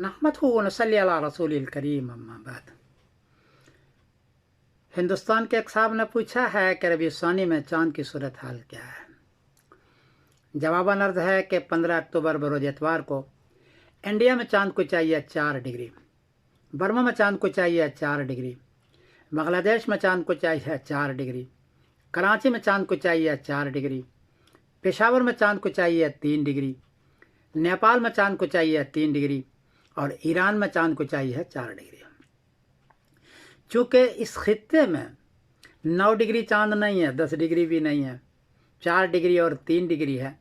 نحمدہ و نصلی علی رسول الکریم اما بعد۔ ہندوستان کے ایک صاحب نے پوچھا ہے کہ ربیع ثانی میں چاند کی صورتحال کیا ہے؟ جواباً عرض ہے کہ 15 اکتوبر بروز اتوار کو انڈیا میں چاند کو چاہیے 4 ڈگری، برما میں چاند کو چاہیے 4 ڈگری، بنگلہ دیش میں چاند کو چاہیے 4 ڈگری، کراچی میں چاند کو چاہیے 4 ڈگری، پشاور میں چاند کو چاہیے 3 ڈگری، نیپال میں چاند کو چاہیے 3 ڈگری اور ایران میں چاند کو چاہیے 4 ڈگری۔ چونکہ اس خطے میں 9 ڈگری چاند نہیں ہے، 10 ڈگری بھی نہیں ہے، 4 ڈگری اور 3 ڈگری ہے،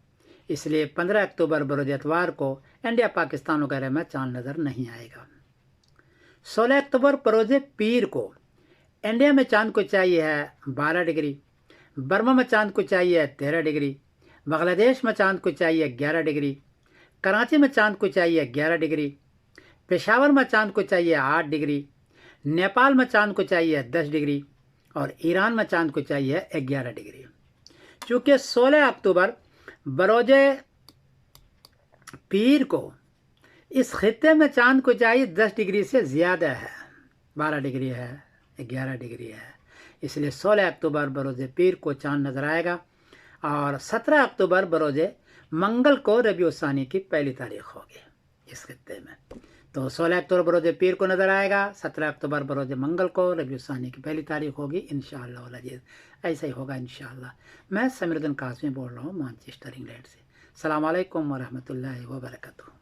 اس لیے 15 اکتوبر بروز اتوار کو انڈیا پاکستان وغیرہ میں چاند نظر نہیں آئے گا۔ 16 اکتوبر بروز پیر کو انڈیا میں چاند کو چاہیے ہے 12 ڈگری، برما میں چاند کو چاہیے 13 ڈگری، بنگلہ دیش میں چاند کو چاہیے 11 ڈگری، کراچی میں چاند کو چاہیے 11 ڈگری، پشاور میں چاند کو چاہیے 8 ڈگری، نیپال میں چاند کو چاہیے 10 ڈگری اور ایران میں چاند کو چاہیے 11 ڈگری۔ چونکہ 16 اکتوبر بروز پیر کو اس خطے میں چاند کو چاہیے 10 ڈگری سے زیادہ ہے، 12 ڈگری ہے، 11 ڈگری ہے، اس لیے 16 اکتوبر بروز پیر کو چاند نظر آئے گا اور 17 اکتوبر بروز منگل کو ربیع الثانی کی پہلی تاریخ ہوگی اس خطے میں۔ تو 16 اکتوبر بروز پیر کو نظر آئے گا، 17 اکتوبر بروز منگل کو ربیع الثانی کی پہلی تاریخ ہوگی انشاءاللہ العزیز، ایسا ہی ہوگا انشاءاللہ۔ میں سمیر الدین قاسمی بول رہا ہوں مانچسٹر انگلینڈ سے۔ السلام علیکم ورحمۃ اللہ وبرکاتہ۔